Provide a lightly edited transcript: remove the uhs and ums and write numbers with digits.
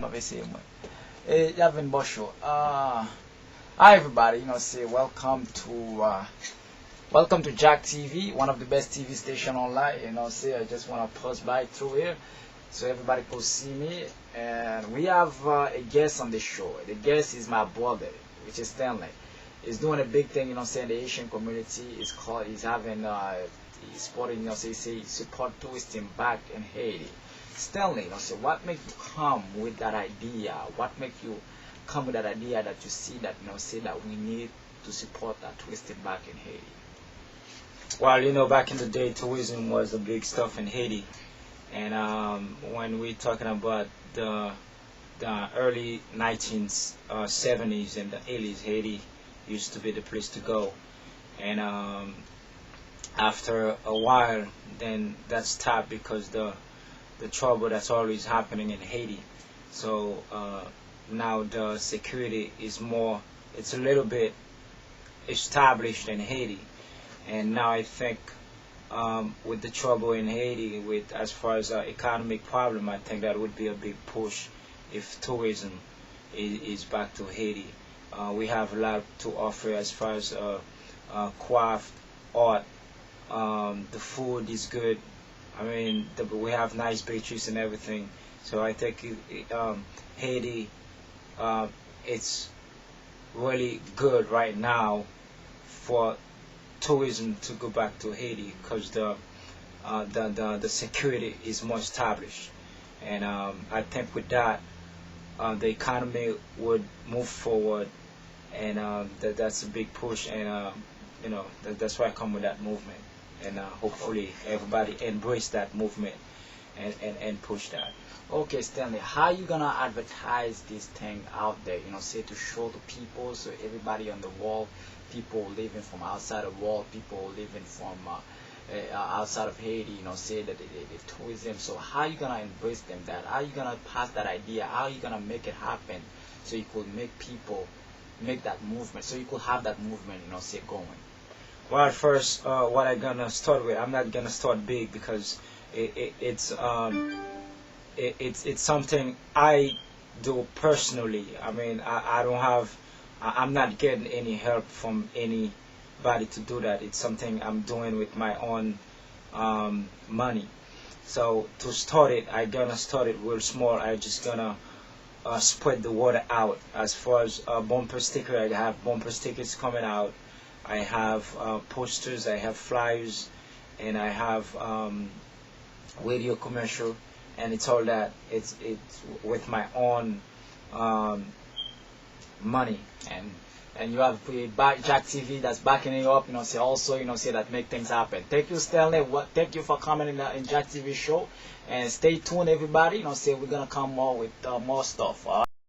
Obviously, Yavin Bosho. Hi everybody. Say welcome to Jack TV, one of the best TV station online. Say I just want to pass by through here so everybody could see me. And we have a guest on the show. The guest is my brother, which is Stanley. He's doing a big thing. Say in the Asian community. He's having he's supporting. Say support tourism back in Haiti. Stanley, say what make you come with that idea? What make you come with that idea that you see that say that we need to support that tourism back in Haiti? Well, back in the day, tourism was the big stuff in Haiti, and when we're talking about the early 1970s and the 80s, Haiti used to be the place to go, and after a while, then that stopped because the trouble that's always happening in Haiti. So now the security is more, it's a little bit established in Haiti. And now I think with the trouble in Haiti, with as far as economic problem, I think that would be a big push if tourism is back to Haiti. We have a lot to offer as far as craft, art. The food is good. I mean, we have nice beaches and everything. So I think Haiti, it's really good right now for tourism to go back to Haiti because the security is more established, and I think with that the economy would move forward, and that's a big push, and that's why I come with that movement, and hopefully everybody embrace that movement and push that. Okay, Stanley, how you gonna advertise this thing out there? Say to show the people, so everybody on the world, people living from outside the world, people living from outside of Haiti, say that the tourism. So how you gonna embrace them that? How you gonna pass that idea? How you gonna make it happen? So you could make people make that movement. So you could have that movement, say going. Well, first, what I'm gonna start with, I'm not gonna start big because it's something I do personally. I mean, I don't have, I'm not getting any help from anybody to do that. It's something I'm doing with my own money. So to start it, I gonna start it real small. I just gonna spread the water out. As far as bumper sticker, I have bumper stickers coming out. I have posters, I have flyers, and I have radio commercial, and it's all that. It's with my own money, and you have Jack TV that's backing you up. Say also say that make things happen. Thank you, Stanley. Thank you for coming in Jack TV show, and stay tuned, everybody. Say we're gonna come more with more stuff.